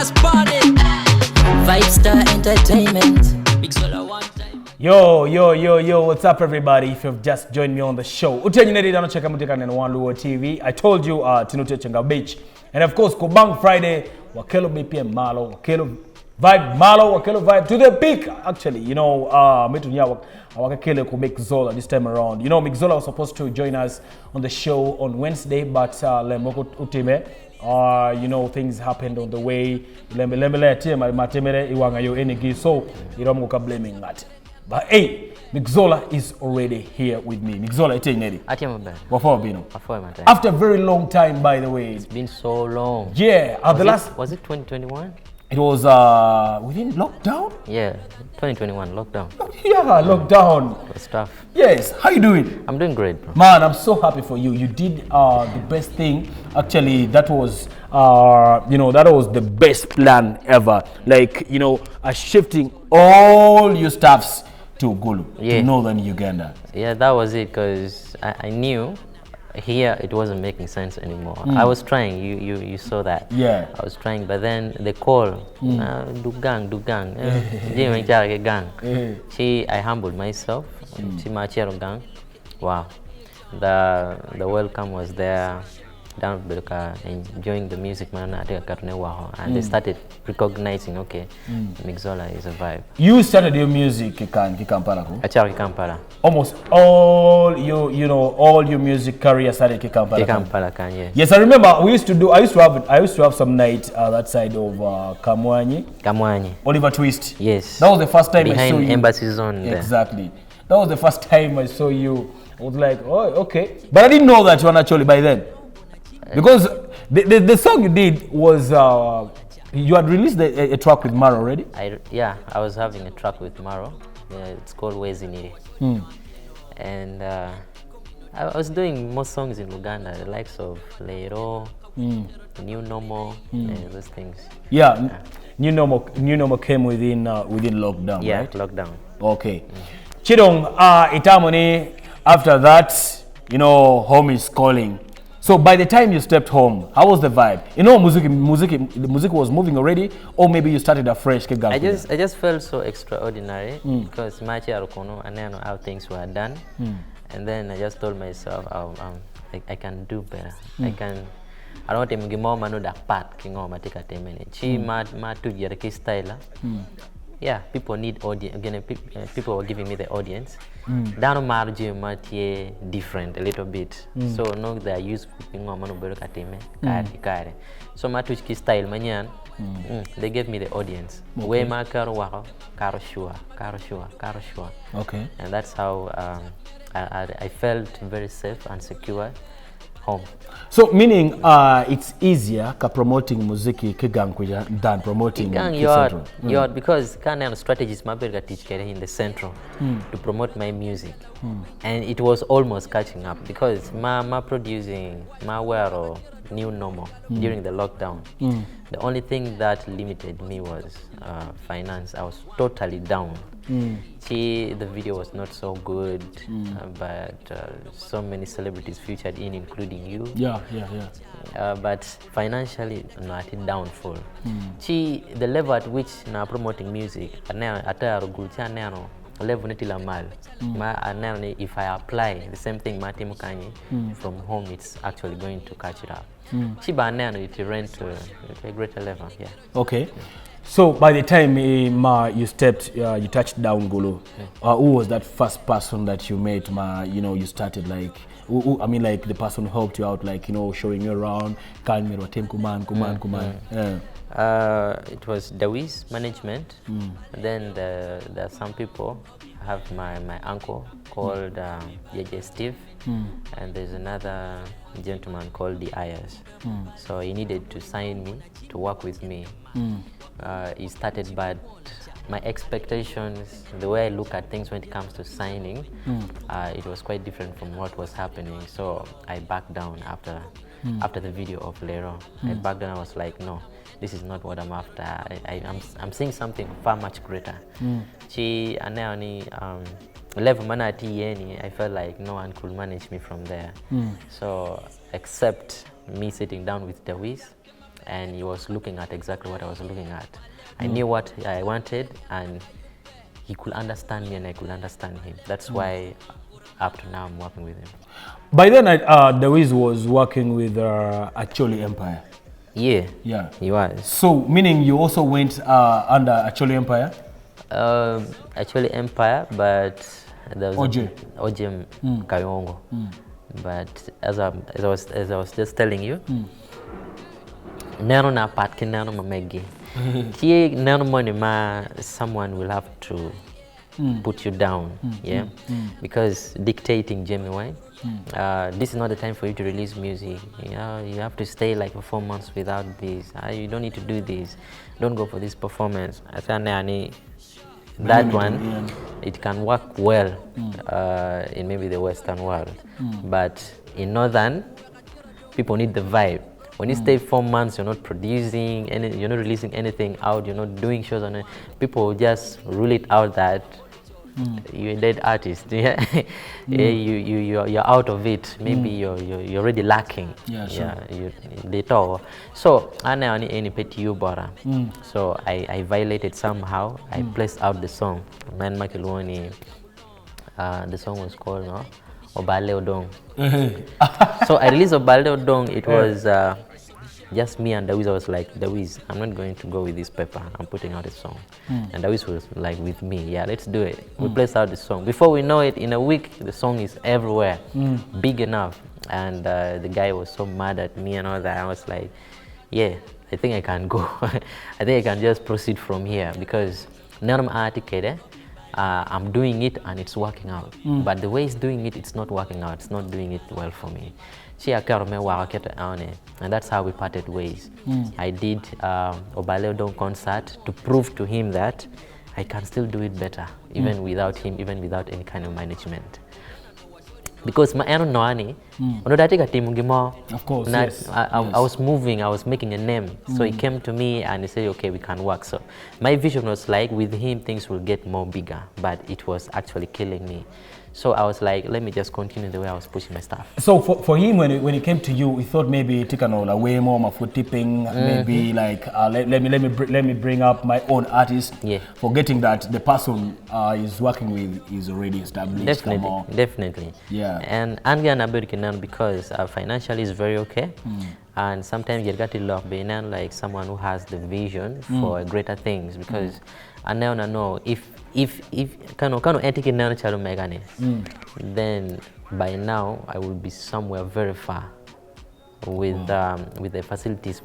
Just party. Five Star Entertainment. Mixola one time. Yo, what's up everybody? If you've just joined me on the show, check TV. I told you Tinute Chenga Beach. And of course, Kubang Friday, Wakelo BPM Malo, Wakelo Vibe Malo, Wakelo Vibe to the peak. Actually, you know, Wakelo Mixola this time around. You know, Mixola was supposed to join us on the show on Wednesday, but Lemoko Utime. You know, things happened on the way. So you don't go blaming that. But hey, Mixola is already here with me. Mixola, it's ready. After a very long time, by the way. It's been so long. Yeah, was it 2021? It was within lockdown? Yeah, 2021 lockdown. Yeah, lockdown. It was tough. Yes, how you doing? I'm doing great, bro. Man, I'm so happy for you. You did the best thing. Actually, that was you know, that was the best plan ever. Like, you know, shifting all your stuffs to Gulu, to northern Uganda. Yeah, that was it, because I knew here it wasn't making sense anymore. I was trying, you saw that. Yeah. I was trying, but then the call, do gang. I humbled myself. Gang. Wow. The welcome was there. Down enjoying the music, man, and they started recognizing, okay, Mixola is a vibe. You started your music in Kampala? Kampala. Almost all all your music career started in Kampala. Kampala, yeah. Yes, I remember. I used to have some night that side of Kamwanyi. Oliver Twist. Yes. That was the first time I saw you. Behind Embassy Zone. Exactly. That was the first time I saw you. I was like, oh, okay. But I didn't know that you were naturally by then. Because the song you did was, you had released a track with Maro already? I was having a track with Maro. It's called Weziniri. And I was doing most songs in Uganda, the likes of Leiro, New Normal, and those things. Yeah, New Normal came within lockdown, yeah, right? Lockdown. Okay. Chidong, Itamoni, after that, you know, home is calling. So by the time you stepped home, how was the vibe? You know, the music was moving already, or maybe you started afresh? I just felt so extraordinary because I know how things were done, and then I just told myself, I can do better. I don't want to give more money that part. Yeah, people need audience. Again, people were giving me the audience. Down margin different a little bit. So no, they are used so my style manyan. They gave me the audience. Way my karo shua. Okay. And that's how I felt very safe and secure home. So meaning it's easier promoting muziki kigang than promoting Central. Because kind of strategies my teach in the Central to promote my music, and it was almost catching up because my producing my wear New Normal during the lockdown. The only thing that limited me was finance. I was totally down. The video was not so good, but so many celebrities featured in, including you. Yeah. But financially, not in downfall. The level at which now promoting music, level if I apply the same thing from home, it's actually going to catch it up. It went to a greater level. Yeah. Okay. So by the time you touched down Gulu, who was that first person that you met? You know, you started like, like the person who helped you out, like, you know, showing you around, Kuman. It was Dawi's management. Then there are some people. I have my uncle called JJ Steve, and there's another gentleman called the Ayers. So he needed to sign me to work with me. He started, but my expectations, the way I look at things when it comes to signing, it was quite different from what was happening. So I backed down after the video of Lero. I backed down. I was like, no, this is not what I'm after. I'm seeing something far much greater. Level manati I felt like no one could manage me from there. So except me sitting down with Dawis, and he was looking at exactly what I was looking at. I knew what I wanted, and he could understand me, and I could understand him. That's why up to now I'm working with him. By then, The Wiz was working with Acholi Empire. Yeah, he was. So, meaning you also went under Acholi Empire? Actually Empire, but there was OJ. Kayongo. But as I was just telling you, nano na pat kinano mamegi. Ki nano money ma someone will have to put you down, because dictating Jamie Wine. This is not the time for you to release music. You have to stay like for 4 months without this. You don't need to do this. Don't go for this performance. I think that one, it can work well in maybe the Western world, but in Northern, people need the vibe. When you stay 4 months, you're not producing, you're not releasing anything out, you're not doing shows on it. People just rule it out that you're a dead artist. You're out of it. Maybe you're already lacking. They talk. So so I violated somehow. I placed out the song. Man Makilwani. The song was called Obale Odong. So I released Obale Odong. It was just me and The Wiz. I was like, The Wiz, I'm not going to go with this paper. I'm putting out a song. And The Wiz was like, with me, yeah, let's do it. We placed out the song. Before we know it, in a week, the song is everywhere, big enough. And the guy was so mad at me and all that. I was like, yeah, I think I can go. I think I can just proceed from here, because I'm doing it and it's working out. But the way he's doing it, it's not working out. It's not doing it well for me. And that's how we parted ways. I did Obale Odong concert to prove to him that I can still do it better, even without him, even without any kind of management. Because my of course, I was moving, I was making a name. So he came to me and he said, okay, we can work. So my vision was like, with him, things will get more bigger, but it was actually killing me. So I was like, let me just continue the way I was pushing my stuff. So for him, when he came to you, he thought maybe take away more my foot tipping, maybe like let me bring up my own artist. Forgetting that the person is working with is already established. Definitely. Yeah. And Angan because financially is very okay. And sometimes you get to love being like someone who has the vision for greater things, because I know if then by now I will be somewhere very far with the facilities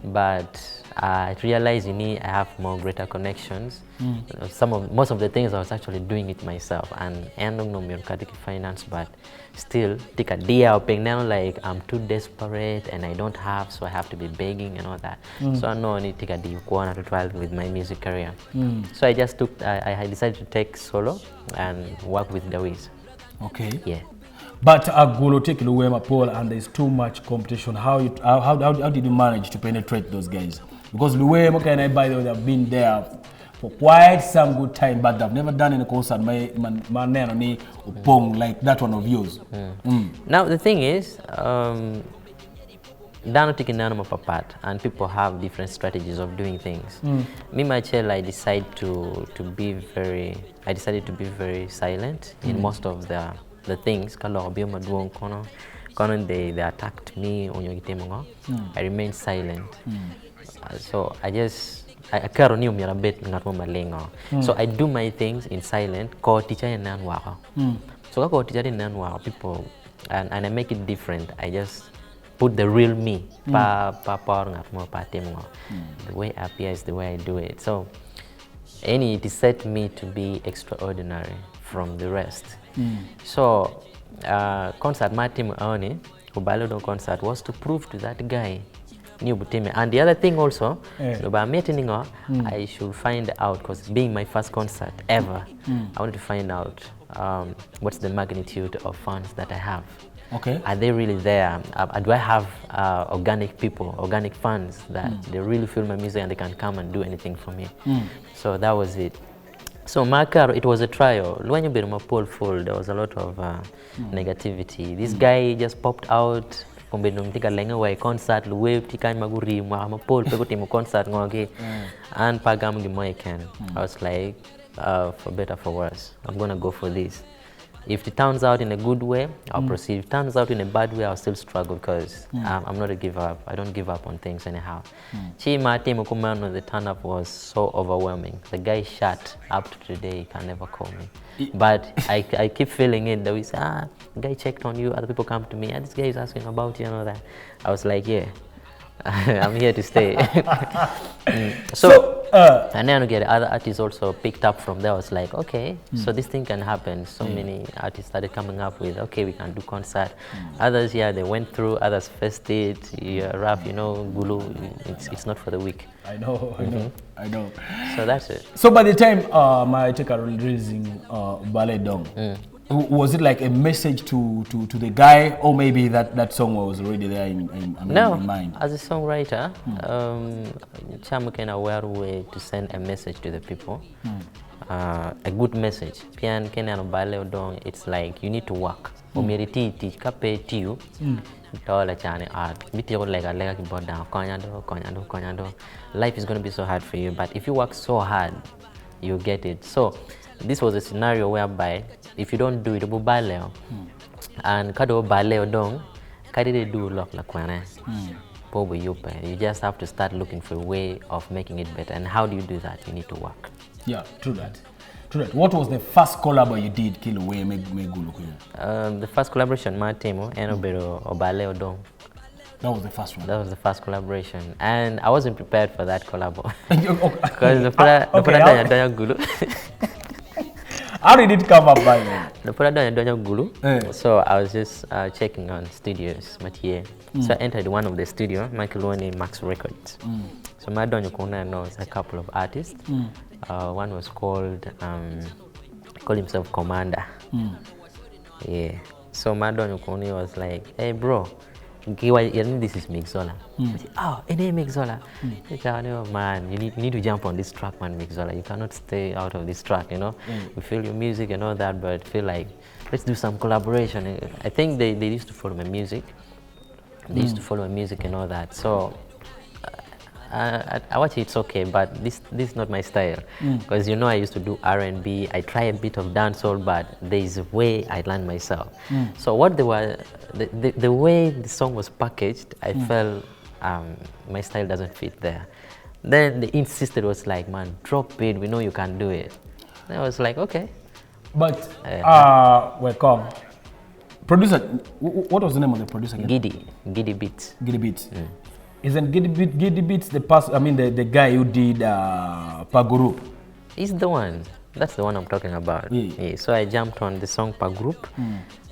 but I realized I have more greater connections. Most of the things I was actually doing it myself, and I don't know bureaucratic finance, but still take a day out now, like I'm too desperate and I don't have, so I have to be begging and all that. So I know I need to take a day to try with my music career. So I just I decided to take solo and work with The Wiz. Okay. Yeah. But Gulu take Luwema Paul, and there's too much competition. How did you manage to penetrate those guys? Because Luwema and I, by the way, they've been there for quite some good time, but they've never done any concert like that one of yours. Now the thing is, taking apart, and people have different strategies of doing things. Me, myself, I decided to be very silent in most of the things. They attacked me on your I remained silent. So I can't so I do my things in silent. So people, and I make it different. I just put the real me. The way I appear is the way I do it. So it set me to be extraordinary from the rest. So concert my team Obale Odong concert was to prove to that guy. And the other thing also, about meeting I should find out, because being my first concert ever, I wanted to find out what's the magnitude of fans that I have. Okay. Are they really there? Do I have organic people, organic fans that they really feel my music and they can come and do anything for me? So that was it. So it was a trial. When you poll full, there was a lot of negativity. This guy just popped out kumbe numtika lenga wa concert luwe tika maguri ma pol pe ko timo concert ngoge and pagam gi mo ken. I was like for better for worse, I'm going to go for this. If it turns out in a good way, I'll proceed. If it turns out in a bad way, I'll still struggle because I'm not a give up. I don't give up on things anyhow. The turn up was so overwhelming. The guy shut up to today, he can never call me. But I keep feeling it. That we say, guy checked on you, other people come to me, this guy is asking about you and all that. I was like, yeah, I'm here to stay. And then the other artists also picked up from there. I was like, okay, so this thing can happen. So many artists started coming up with, okay, we can do concert. Others, they went through, others first did, rap, Gulu, it's not for the weak. I know. So that's it. So by the time my take are releasing Ballet Dong, was it like a message to the guy, or maybe that song was already there in mind? As a songwriter, Cham can aware way to send a message to the people, a good message. Pian Kenan Ballet Dong, it's like you need to work. Umiriti kape tiu. Life is going to be so hard for you, but if you work so hard, you get it. So this was a scenario whereby if you don't do it, you baleo, and kado baleo dong, kadi do lock la kwane. You just have to start looking for a way of making it better. And how do you do that? You need to work. Yeah, true that. What was the first collab you did? The first collaboration, my team, Enobero or baleo dong. That was the first one. That was the first collaboration, and I wasn't prepared for that collab because the product Gulu. How did it come up by then? The product Gulu. So I was just checking on studios, Mathieu. So I entered one of the studio, Michael Max Records. So Madonna Kona knows a couple of artists. One was called himself Commander. Yeah. So Madonna Kona was like, hey bro. This is Mixola. Oh, it is Mixola. Man, you need to jump on this track, man, Mixola. You cannot stay out of this track, We feel your music and all that, but feel like, let's do some collaboration. I think they used to follow my music. They used to follow my music and all that. So I watch it's okay, but this is not my style. Because I used to do R&B. I try a bit of dancehall, but there is a way I learned myself. So what they were, the way the song was packaged, I felt my style doesn't fit there. Then they insisted, was like, man, drop it. We know you can do it. And I was like, okay. But welcome. Producer, what was the name of the producer again? Giddy Beats. Giddy Beats. Isn't Giddy Beats the guy who did Pagurup? He's the one. That's the one I'm talking about. Yeah. So I jumped on the song Pagurup,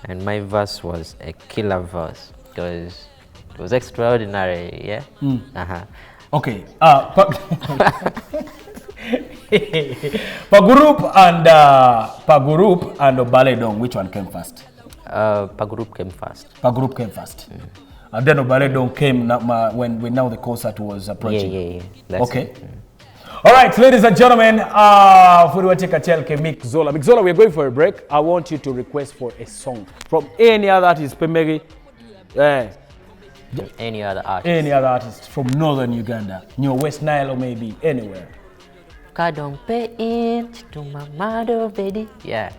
and my verse was a killer verse because it was extraordinary. Yeah. Okay. Pagurup and Ballet Dong, which one came first? Pagurup came first. And then Ballet Dong came when now the concert was approaching. Yeah. That's okay. It. All right, ladies and gentlemen, Mixola, we're going for a break. I want you to request for a song from any other artist, any other artist from northern Uganda, New West Nile, or maybe anywhere. Kadong pay it to Mamado Bedi. Yeah.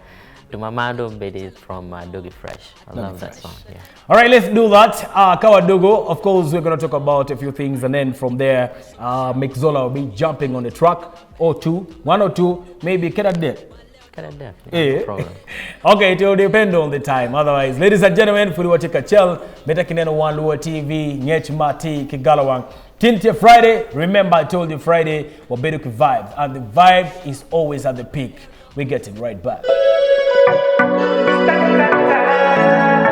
To Mamado Bedi from Doggy Fresh. I love that song. Yeah. All right, let's do that. Kawadogo, of course, we're going to talk about a few things, and then from there, Mixola will be jumping on the track or two, one or two, maybe no problem. Okay, it will depend on the time. Otherwise, ladies and gentlemen, Furiwatika Chel, Metakineno One Lua TV, Nyech Mati, Kigalawang. Tinte Friday, remember I told you Friday, Wabeduki vibe, and the vibe is always at the peak. We get it right back.